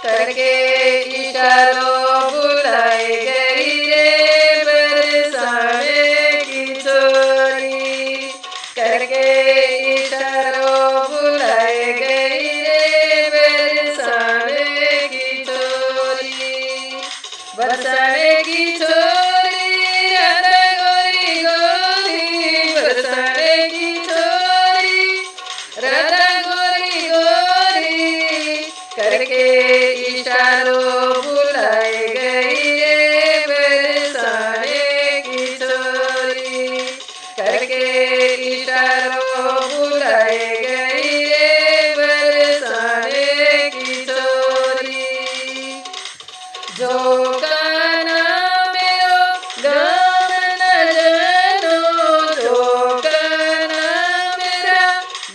करके इशारों बुलाई गई रे बरसाने की छोरी। करके इशारों बुलाई गई रे बरसाने की छोरी। बरसाने की छोरी राधा गोरी गोरी। बरसाने की छोरी राधा गोरी गोरी। करके इशारों बुलाई गई रे बरसाने की छोरी। करके इशारों बुलाई गई रे बरसाने की छोरी। जो काना मेरो गाम न जानो। जो काना मेरा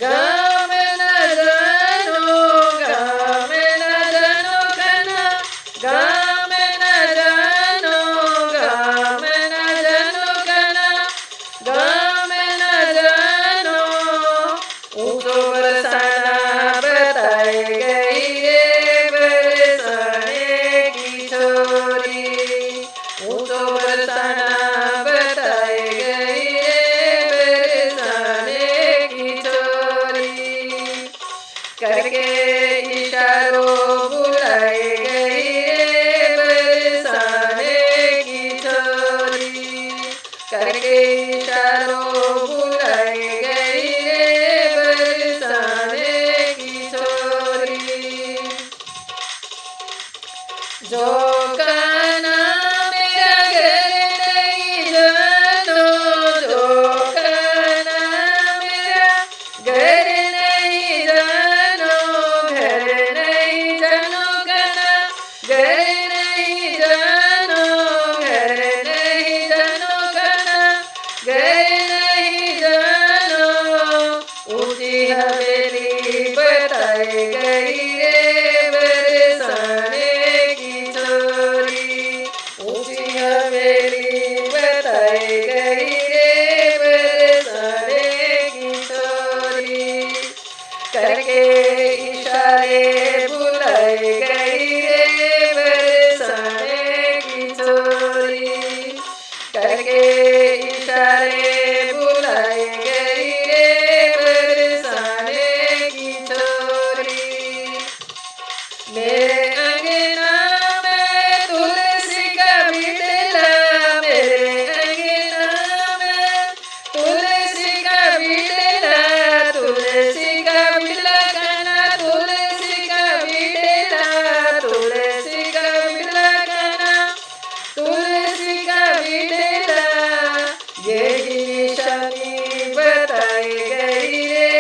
गाम न जानो। गाम न जानो काना गाम न जानो। गाम न जानो काना गाम न जानो। ऊँचो बरसाना बताई गई रे बरसाने की छोरी। ऊँचो बरसाना बताई गई रे बरसाने की छोरी। करके इशारों बुलाई गई रे बरसाने की छोरी। करके इशारों बुलाई गई रे बरसाने की छोरी। जो काना मेरा घर नहीं जानो। जो काना मेरा घर नहीं जानो। घर नहीं जानो काना घर नहीं जानो। घर नहीं जानो काना घर नहीं जानो। ऊँची हवेली बताई गई रे बरसाने की छोरी। ऊँची हवेली बताई गई रे बरसाने की छोरी। करके इशारे बुलाई गई रे बरसाने की छोरी। करके इशारे बुलाई गई रे बरसाने की छोरी। मेरे अंगना में तुलसी का बिटला। मेरे अंगना में तुलसी का बिटला। तुलसी का बिटला काना तुलसी का बिटला। तुलसी का बिटला काना तुलसी का बिटला। यही निशानी बताई गई रे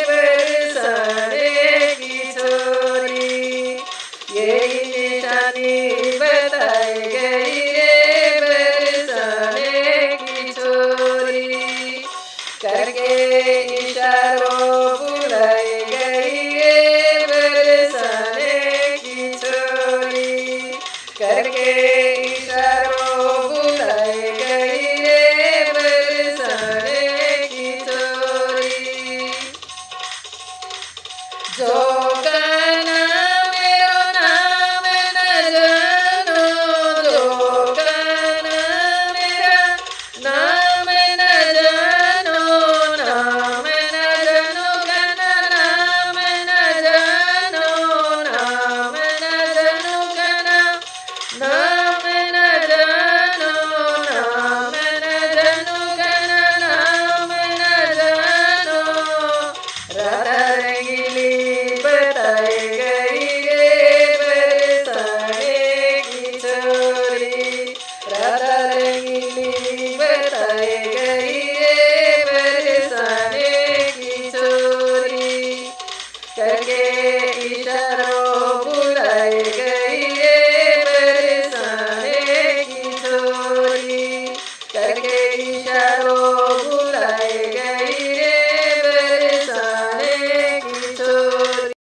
बरसाने की छोरी। यही निशानी बताई गई